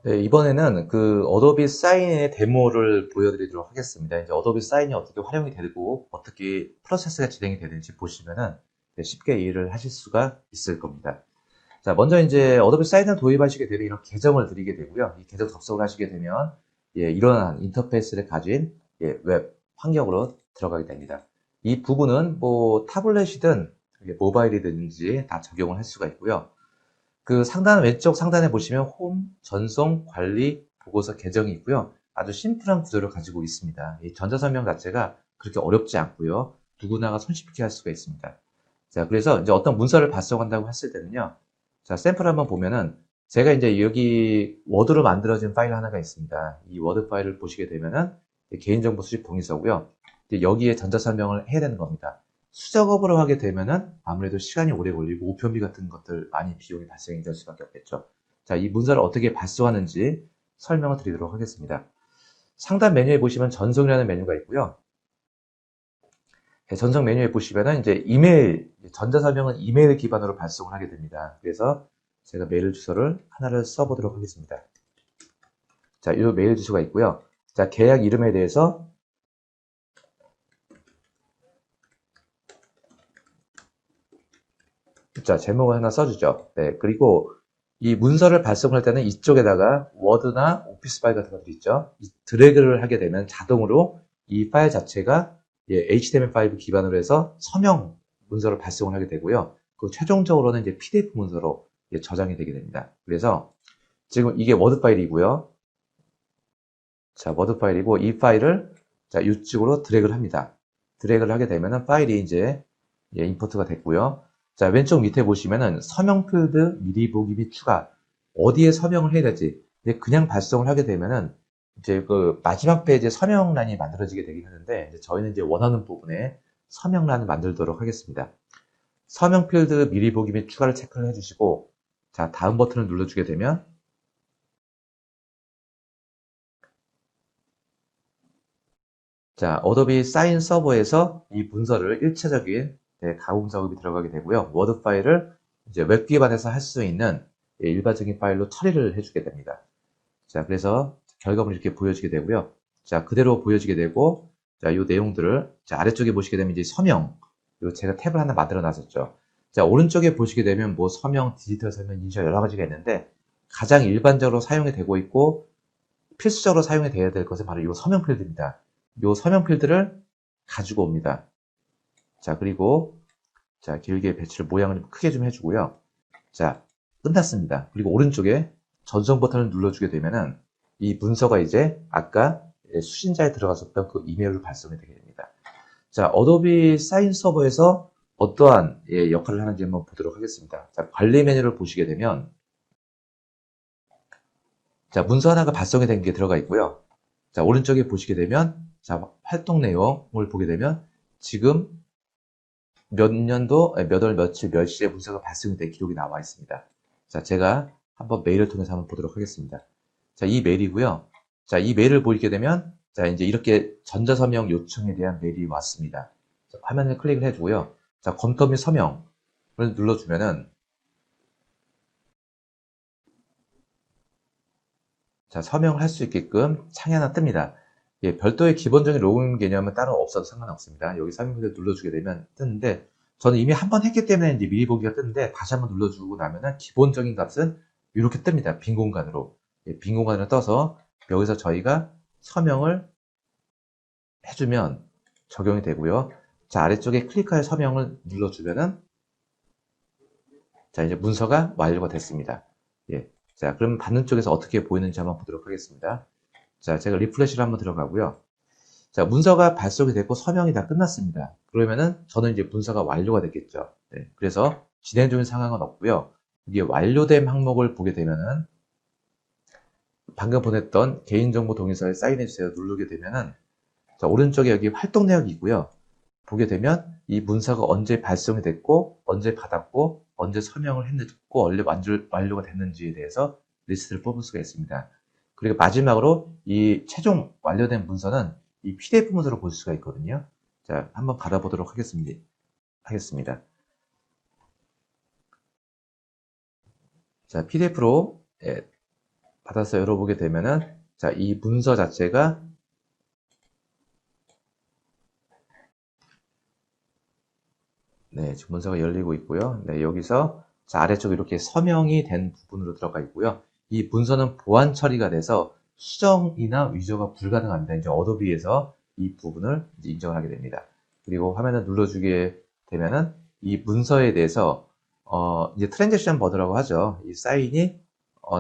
네, 이번에는 그 어도비 사인의 데모를 보여드리도록 하겠습니다. 이제 어도비 사인이 어떻게 활용이 되고 어떻게 프로세스가 진행이 되는지 보시면은 네, 쉽게 이해를 하실 수가 있을 겁니다. 자, 먼저 이제 어도비 사인을 도입하시게 되면 이런 계정을 드리게 되고요. 이 계정 접속을 하시게 되면 예, 이러한 인터페이스를 가진 예, 웹 환경으로 들어가게 됩니다. 이 부분은 뭐 타블렛이든 모바일이든지 다 적용을 할 수가 있고요. 그 상단 왼쪽 상단에 보시면 홈, 전송, 관리, 보고서 계정이 있고요. 아주 심플한 구조를 가지고 있습니다. 이 전자설명 자체가 그렇게 어렵지 않고요. 누구나가 손쉽게 할 수가 있습니다. 자, 그래서 이제 어떤 문서를 발송한다고 했을 때는요. 자, 샘플 한번 보면은 제가 이제 여기 워드로 만들어진 파일 하나가 있습니다. 이 워드 파일을 보시게 되면은 개인정보 수집 동의서고요. 여기에 전자설명을 해야 되는 겁니다. 수작업으로 하게 되면은 아무래도 시간이 오래 걸리고 우편비 같은 것들 많이 비용이 발생이 될 수밖에 없겠죠. 자, 이 문서를 어떻게 발송하는지 설명을 드리도록 하겠습니다. 상단 메뉴에 보시면 전송이라는 메뉴가 있고요. 전송 메뉴에 보시면은 이제 이메일, 전자설명은 이메일 기반으로 발송을 하게 됩니다. 그래서 제가 메일 주소를 하나를 써보도록 하겠습니다. 자, 이 메일 주소가 있고요. 자, 계약 이름에 대해서 자, 제목을 하나 써주죠. 네, 그리고 이 문서를 발송할 때는 이쪽에다가 워드나 오피스 파일 같은 것들이 있죠. 이 드래그를 하게 되면 자동으로 이 파일 자체가 예, HTML5 기반으로 해서 서명 문서를 발송을 하게 되고요. 그 최종적으로는 이제 PDF 문서로 예, 저장이 되게 됩니다. 그래서 지금 이게 워드 파일이고요. 자, 워드 파일이고 이 파일을 자, 이쪽으로 드래그를 합니다. 드래그를 하게 되면은 파일이 이제 예, 임포트가 됐고요. 자, 왼쪽 밑에 보시면은 서명 필드 미리 보기 및 추가. 어디에 서명을 해야 될지. 이제 그냥 발송을 하게 되면은 이제 그 마지막 페이지에 서명란이 만들어지게 되긴 하는데 이제 저희는 이제 원하는 부분에 서명란을 만들도록 하겠습니다. 서명 필드 미리 보기 및 추가를 체크를 해주시고 자, 다음 버튼을 눌러주게 되면 자, 어도비 사인 서버에서 이 문서를 일차적인 네, 가공 작업이 들어가게 되고요. 워드 파일을 이제 웹 기반에서 할 수 있는 예, 일반적인 파일로 처리를 해주게 됩니다. 자, 그래서 결과물이 이렇게 보여지게 되고요. 자, 그대로 보여지게 되고, 자, 이 내용들을 자, 아래쪽에 보시게 되면 이제 서명, 요 제가 탭을 하나 만들어 놨었죠. 자, 오른쪽에 보시게 되면 뭐 서명, 디지털 서명, 인쇄 여러 가지가 있는데 가장 일반적으로 사용이 되고 있고 필수적으로 사용이 돼야 될 것은 바로 이 서명 필드입니다. 이 서명 필드를 가지고 옵니다. 자, 그리고 자, 길게 배치를 모양을 좀 크게 좀 해주고요. 자, 끝났습니다. 그리고 오른쪽에 전송 버튼을 눌러주게 되면은 이 문서가 이제 아까 수신자에 들어갔었던 그 이메일로 발송이 되게 됩니다. 자, 어도비 사인 서버에서 어떠한 역할을 하는지 한번 보도록 하겠습니다. 자, 관리 메뉴를 보시게 되면 자, 문서 하나가 발송이 된 게 들어가 있고요. 자, 오른쪽에 보시게 되면 자, 활동 내용을 보게 되면 지금 몇 년도, 몇 월, 며칠, 몇 시에 문서가 발송이 된 기록이 나와 있습니다. 자, 제가 한번 메일을 통해서 한번 보도록 하겠습니다. 자, 이 메일이고요. 자, 이 메일을 보게 되면 자, 이제 이렇게 전자서명 요청에 대한 메일이 왔습니다. 자, 화면을 클릭을 해주고요. 자, 검토 및 서명을 눌러주면은 자, 서명을 할 수 있게끔 창이 하나 뜹니다. 예, 별도의 기본적인 로그인 개념은 따로 없어도 상관없습니다. 여기 서명을 눌러주게 되면 뜨는데 저는 이미 한 번 했기 때문에 이제 미리 보기가 뜨는데 다시 한번 눌러주고 나면은 기본적인 값은 이렇게 뜹니다. 빈 공간으로. 예, 빈 공간으로 떠서 여기서 저희가 서명을 해주면 적용이 되고요. 자, 아래쪽에 클릭하여 서명을 눌러주면은 자, 이제 문서가 완료가 됐습니다. 예. 자, 그럼 받는 쪽에서 어떻게 보이는지 한번 보도록 하겠습니다. 자, 제가 리프레시를 한번 들어가고요. 자, 문서가 발송이 됐고 서명이 다 끝났습니다. 그러면은 저는 이제 문서가 완료가 됐겠죠. 네, 그래서 진행 중인 상황은 없고요. 이게 완료된 항목을 보게 되면은 방금 보냈던 개인정보 동의서에 사인해주세요 누르게 되면은 자, 오른쪽에 여기 활동 내역이 있고요. 보게 되면 이 문서가 언제 발송이 됐고 언제 받았고 언제 서명을 했고 언제 완료가 됐는지에 대해서 리스트를 뽑을 수가 있습니다. 그리고 마지막으로 이 최종 완료된 문서는 이 PDF 문서로 볼 수가 있거든요. 자, 한번 받아보도록 하겠습니다. 자, PDF로 받아서 열어보게 되면은, 자, 이 문서 자체가, 네, 지금 문서가 열리고 있고요. 네, 여기서, 자, 아래쪽 이렇게 서명이 된 부분으로 들어가 있고요. 이 문서는 보안 처리가 돼서 수정이나 위조가 불가능합니다. 이제 어도비에서 이 부분을 이제 인정을 하게 됩니다. 그리고 화면을 눌러주게 되면은, 이 문서에 대해서, 이제 트랜잭션 번호라고 하죠. 이 사인이,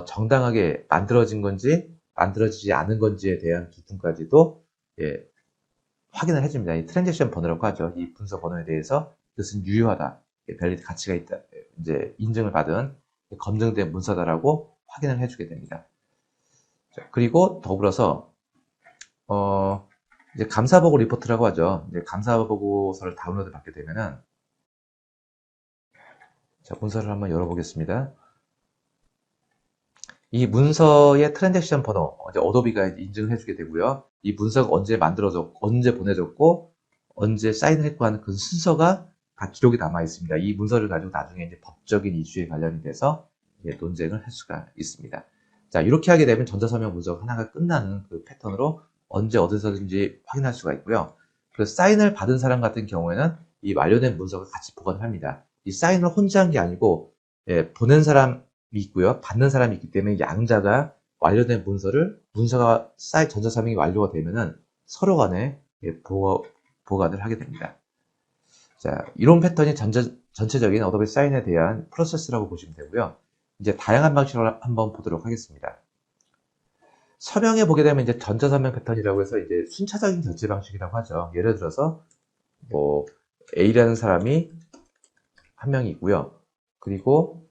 정당하게 만들어진 건지, 만들어지지 않은 건지에 대한 부분까지도, 예, 확인을 해줍니다. 이 트랜잭션 번호라고 하죠. 이 문서 번호에 대해서 이것은 유효하다, 밸리드 가치가 있다, 이제 인증을 받은 검증된 문서다라고 확인을 해주게 됩니다. 자, 그리고 더불어서 이제 감사보고 리포트라고 하죠. 이제 감사보고서를 다운로드 받게 되면은, 자, 문서를 한번 열어보겠습니다. 이 문서의 트랜잭션 번호, 이제 어도비가 인증을 해주게 되고요. 이 문서가 언제 만들어졌고, 언제 보내졌고, 언제 사인을 했고 하는 그 순서가 다 기록이 남아 있습니다. 이 문서를 가지고 나중에 이제 법적인 이슈에 관련이 돼서 논쟁을 할 수가 있습니다. 자, 이렇게 하게 되면 전자서명 문서가 하나가 끝나는 그 패턴으로 언제 어디서든지 확인할 수가 있고요. 그 사인을 받은 사람 같은 경우에는 이 완료된 문서가 같이 보관을 합니다. 이 사인을 혼자 한 게 아니고, 보낸 사람이 있고요. 받는 사람이 있기 때문에 양자가 완료된 문서가 전자서명이 완료가 되면은 서로 간에 보관을 하게 됩니다. 자, 이런 패턴이 전체적인 어도비 사인에 대한 프로세스라고 보시면 되고요. 이제 다양한 방식으로 한번 보도록 하겠습니다. 서명해 보게 되면 이제 전자서명 패턴이라고 해서 이제 순차적인 결제 방식이라고 하죠. 예를 들어서 뭐 A라는 사람이 한 명이 있고요. 그리고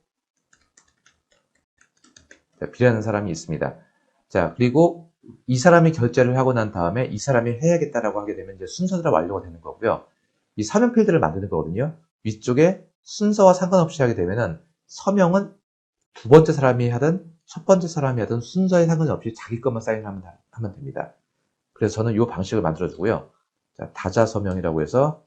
B라는 사람이 있습니다. 자, 그리고 이 사람이 결제를 하고 난 다음에 이 사람이 해야겠다라고 하게 되면 이제 순서대로 완료가 되는 거고요. 이 서명 필드를 만드는 거거든요. 위쪽에 순서와 상관없이 하게 되면은 서명은 두 번째 사람이 하든 첫 번째 사람이 하든 순서에 상관없이 자기 것만 사인하면 됩니다. 그래서 저는 이 방식을 만들어 주고요. 자, 다자 서명이라고 해서,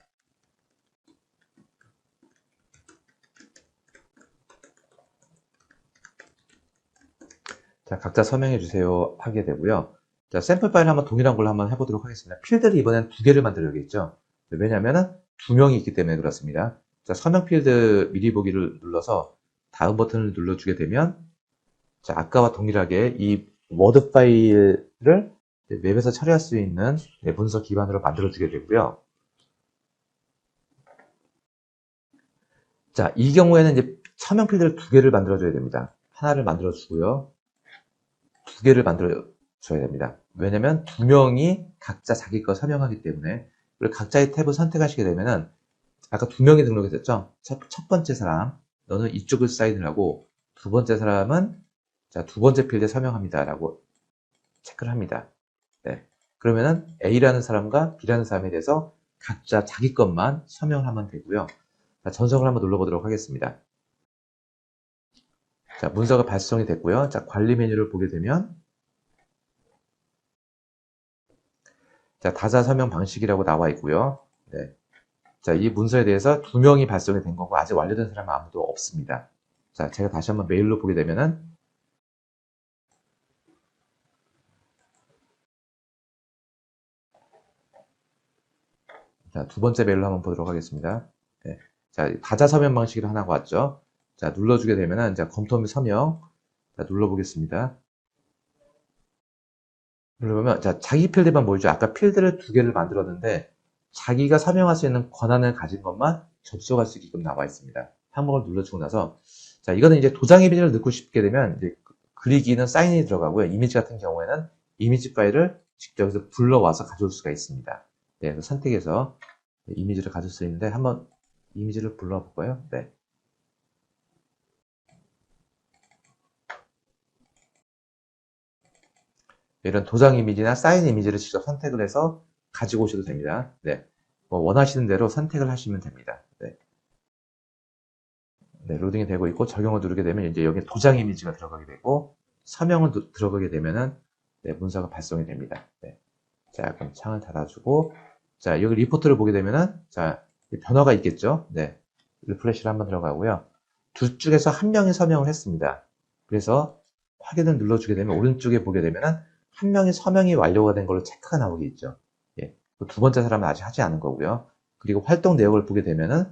자, 각자 서명해 주세요 하게 되고요. 자, 샘플 파일 한번 동일한 걸로 한번 해보도록 하겠습니다. 필드를 이번엔 두 개를 만들어야겠죠. 왜냐면은 두 명이 있기 때문에 그렇습니다. 자, 서명 필드 미리 보기를 눌러서 다음 버튼을 눌러주게 되면, 자, 아까와 동일하게 이 워드 파일을 웹에서 처리할 수 있는 문서 기반으로 만들어주게 되고요. 자, 이 경우에는 이제 서명 필드를 두 개를 만들어줘야 됩니다. 하나를 만들어주고요. 두 개를 만들어줘야 됩니다. 왜냐면 두 명이 각자 자기 거 서명하기 때문에. 그리고 각자의 탭을 선택하시게 되면은, 아까 두 명이 등록했었죠? 첫 번째 사람, 너는 이쪽을 사인을 하고, 두 번째 사람은, 자, 두 번째 필드에 서명합니다. 라고 체크를 합니다. 네. 그러면은 A라는 사람과 B라는 사람에 대해서 각자 자기 것만 서명을 하면 되고요. 자, 전송을 한번 눌러보도록 하겠습니다. 자, 문서가 발송이 됐고요. 자, 관리 메뉴를 보게 되면, 자, 다자 서명 방식이라고 나와 있고요. 네. 자, 이 문서에 대해서 두 명이 발송이 된 거고 아직 완료된 사람은 아무도 없습니다. 자, 제가 다시 한번 메일로 보게 되면은, 자, 두 번째 메일로 한번 보도록 하겠습니다. 네. 자, 다자 서명 방식으로 하나가 왔죠. 자, 눌러주게 되면은, 자, 검토 및 서명. 자, 눌러보겠습니다. 눌러보면, 자, 자기 필드만 보이죠. 아까 필드를 두 개를 만들었는데, 자기가 서명할 수 있는 권한을 가진 것만 접속할 수 있게끔 나와 있습니다. 항목을 눌러주고 나서, 자, 이거는 이제 도장 이미지를 넣고 싶게 되면, 이제 그리기는 사인이 들어가고요. 이미지 같은 경우에는 이미지 파일을 직접 여기서 불러와서 가져올 수가 있습니다. 네, 그래서 선택해서 이미지를 가질 수 있는데, 한번 이미지를 불러와 볼까요? 네. 이런 도장 이미지나 사인 이미지를 직접 선택을 해서 가지고 오셔도 됩니다. 네. 뭐 원하시는 대로 선택을 하시면 됩니다. 네. 네, 로딩이 되고 있고 적용을 누르게 되면 이제 여기 도장 이미지가 들어가게 되고 서명을 들어가게 되면은 네, 문서가 발송이 됩니다. 네. 자, 그럼 창을 닫아주고 자, 여기 리포트를 보게 되면은 자, 변화가 있겠죠? 네. 리프레시를 한번 들어가고요. 두 쪽에서 한 명이 서명을 했습니다. 그래서 확인을 눌러주게 되면 오른쪽에 보게 되면은 한 명의 서명이 완료가 된 걸로 체크가 나오게 있죠. 예. 두 번째 사람은 아직 하지 않은 거고요. 그리고 활동 내역을 보게 되면은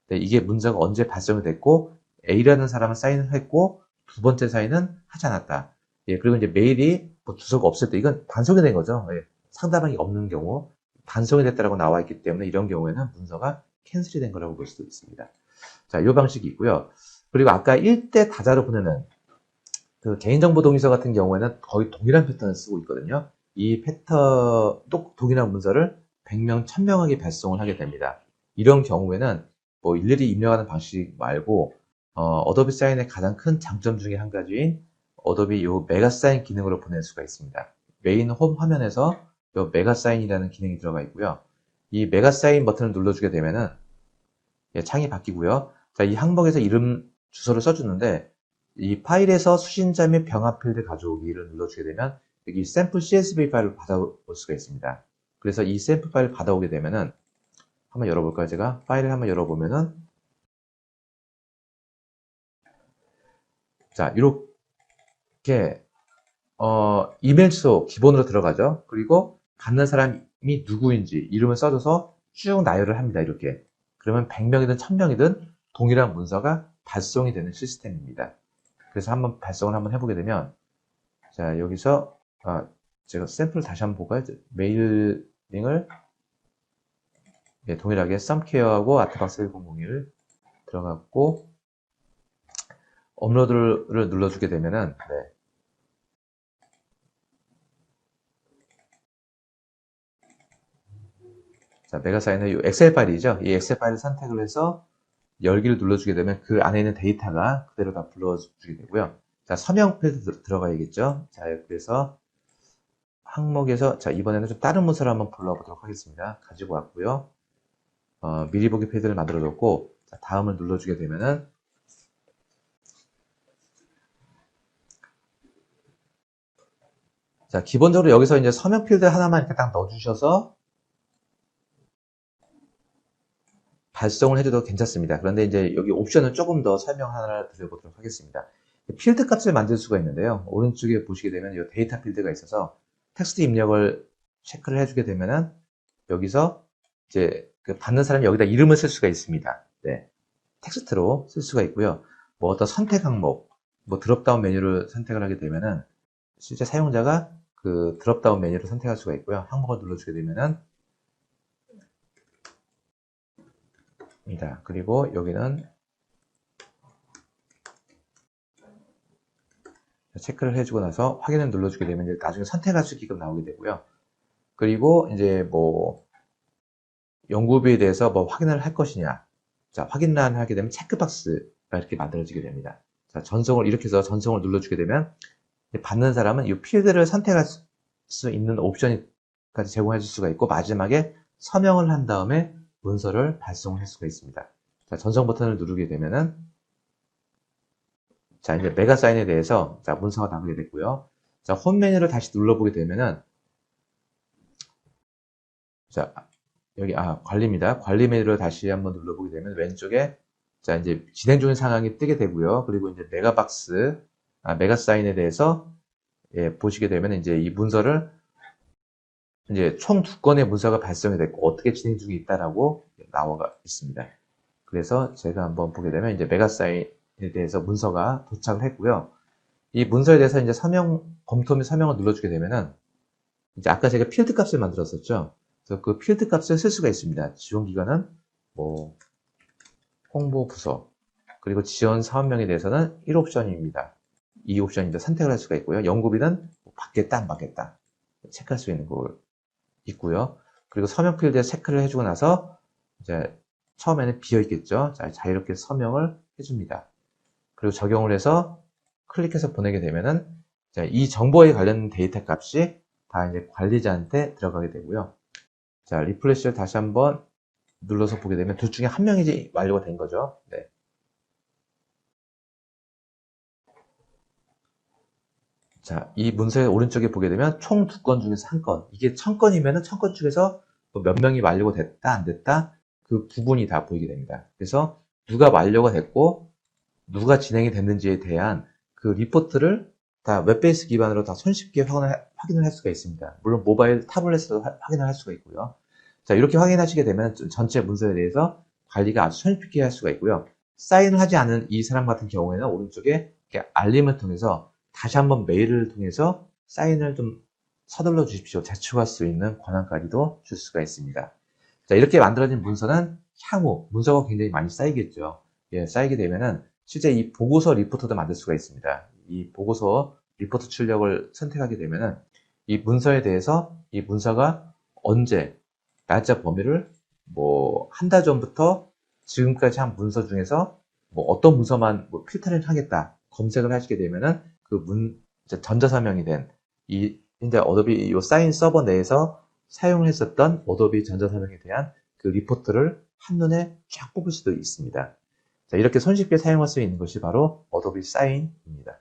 네, 이게 문서가 언제 발송이 됐고 A라는 사람은 사인을 했고 두 번째 사인은 하지 않았다. 예, 그리고 이제 메일이 뭐 주소가 없을 때 이건 반송이 된 거죠. 예, 상대방이 없는 경우 반송이 됐다라고 나와 있기 때문에 이런 경우에는 문서가 캔슬이 된 거라고 볼 수도 있습니다. 자, 이 방식이 있고요. 그리고 아까 1대 다자로 보내는 그 개인정보 동의서 같은 경우에는 거의 동일한 패턴을 쓰고 있거든요. 이 패턴, 또 동일한 문서를 100명, 1000명에게 발송을 하게 됩니다. 이런 경우에는 뭐 일일이 입력하는 방식 말고 어도비 사인의 가장 큰 장점 중에 한 가지인 어도비 요 메가 사인 기능으로 보낼 수가 있습니다. 메인 홈 화면에서 요 메가 사인이라는 기능이 들어가 있고요. 이 메가 사인 버튼을 눌러주게 되면은 예, 창이 바뀌고요. 자, 이 항목에서 이름 주소를 써주는데 이 파일에서 수신자 및 병합 필드 가져오기를 눌러주게 되면 여기 샘플 CSV 파일을 받아올 수가 있습니다. 그래서 이 샘플 파일을 받아오게 되면은 한번 열어볼까요? 제가 파일을 한번 열어보면은 자, 이렇게 이메일 주소 기본으로 들어가죠. 그리고 받는 사람이 누구인지 이름을 써줘서 쭉 나열을 합니다. 이렇게. 그러면 100명이든 1000명이든 동일한 문서가 발송이 되는 시스템입니다. 그래서 한번 발송을 한번 해보게 되면 자, 여기서 제가 샘플을 다시 한번 볼까요? 메일링을 네, 동일하게 썸케어하고 아트박스 1001 들어갔고 업로드를 눌러주게 되면은 네. 자, 메가사인은 이 엑셀 파일이죠. 이 엑셀 파일을 선택을 해서 열기를 눌러주게 되면 그 안에 있는 데이터가 그대로 다 불러주게 되고요. 자, 서명 필드 들어가야겠죠. 자, 그래서 항목에서 자, 이번에는 좀 다른 문서를 한번 불러보도록 하겠습니다. 가지고 왔고요. 미리 보기 필드를 만들어뒀고 자, 다음을 눌러주게 되면은 자, 기본적으로 여기서 이제 서명 필드 하나만 이렇게 딱 넣어주셔서 발송을 해줘도 괜찮습니다. 그런데 이제 여기 옵션을 조금 더 설명 하나 드려보도록 하겠습니다. 필드 값을 만들 수가 있는데요. 오른쪽에 보시게 되면 이 데이터 필드가 있어서 텍스트 입력을 체크를 해주게 되면은 여기서 이제 그 받는 사람이 여기다 이름을 쓸 수가 있습니다. 네. 텍스트로 쓸 수가 있고요. 뭐 어떤 선택 항목, 뭐 드롭다운 메뉴를 선택을 하게 되면은 실제 사용자가 그 드롭다운 메뉴를 선택할 수가 있고요. 항목을 눌러주게 되면은 입니다. 그리고 여기는 체크를 해주고 나서 확인을 눌러주게 되면 이제 나중에 선택할 수 있게끔 나오게 되고요. 그리고 이제 뭐 연구비에 대해서 뭐 확인을 할 것이냐. 자, 확인란을 하게 되면 체크박스가 이렇게 만들어지게 됩니다. 자, 전송을 이렇게 해서 전송을 눌러주게 되면 받는 사람은 이 필드를 선택할 수 있는 옵션까지 제공해 줄 수가 있고 마지막에 서명을 한 다음에 문서를 발송을 할 수가 있습니다. 자, 전송 버튼을 누르게 되면은 자, 이제 메가 사인에 대해서 자, 문서가 나오게 됐고요. 자, 홈 메뉴를 다시 눌러보게 되면은 자, 여기 관리입니다. 관리 메뉴를 다시 한번 눌러보게 되면 왼쪽에 자, 이제 진행 중인 상황이 뜨게 되고요. 그리고 이제 메가박스 메가 사인에 대해서 예, 보시게 되면 이제 이 문서를 이제 총 2건의 문서가 발송이 됐고 어떻게 진행 중에 있다라고 나와 있습니다. 그래서 제가 한번 보게 되면 이제 메가 사인에 대해서 문서가 도착을 했고요. 이 문서에 대해서 이제 검토 및 서명을 눌러주게 되면은 이제 아까 제가 필드 값을 만들었었죠. 그래서 그 필드 값을 쓸 수가 있습니다. 지원 기관은 뭐 홍보 부서 그리고 지원 사업명에 대해서는 1옵션입니다. 2옵션인데 선택을 할 수가 있고요. 연구비는 뭐 받겠다 안 받겠다 체크할 수 있는 거 있고요. 그리고 서명 필드에 체크를 해주고 나서 이제 처음에는 비어 있겠죠. 자, 자유롭게 서명을 해줍니다. 그리고 적용을 해서 클릭해서 보내게 되면은 이 정보에 관련 데이터 값이 다 이제 관리자한테 들어가게 되고요. 자, 리플레시를 다시 한번 눌러서 보게 되면 둘 중에 한 명이 이제 완료가 된 거죠. 네. 자, 이 문서의 오른쪽에 보게 되면 총 2건 중에서 1건. 이게 1000건이면은 1000건 중에서 몇 명이 완료가 됐다, 안 됐다? 그 부분이 다 보이게 됩니다. 그래서 누가 완료가 됐고, 누가 진행이 됐는지에 대한 그 리포트를 다 웹베이스 기반으로 다 손쉽게 확인을 할 수가 있습니다. 물론 모바일 타블렛으로 확인을 할 수가 있고요. 자, 이렇게 확인하시게 되면 전체 문서에 대해서 관리가 아주 손쉽게 할 수가 있고요. 사인을 하지 않은 이 사람 같은 경우에는 오른쪽에 이렇게 알림을 통해서 다시 한번 메일을 통해서 사인을 좀 서둘러 주십시오. 제출할 수 있는 권한까지도 줄 수가 있습니다. 자, 이렇게 만들어진 문서는 향후 문서가 굉장히 많이 쌓이겠죠. 예, 쌓이게 되면은 실제 이 보고서 리포트도 만들 수가 있습니다. 이 보고서 리포트 출력을 선택하게 되면은 이 문서에 대해서 이 문서가 언제 날짜 범위를 뭐 한 달 전부터 지금까지 한 문서 중에서 뭐 어떤 문서만 뭐 필터링 하겠다 검색을 하시게 되면은 그 전자서명이 된 이 이제 어도비 이 사인 서버 내에서 사용했었던 어도비 전자서명에 대한 그 리포트를 한눈에 쫙 뽑을 수도 있습니다. 자, 이렇게 손쉽게 사용할 수 있는 것이 바로 어도비 사인입니다.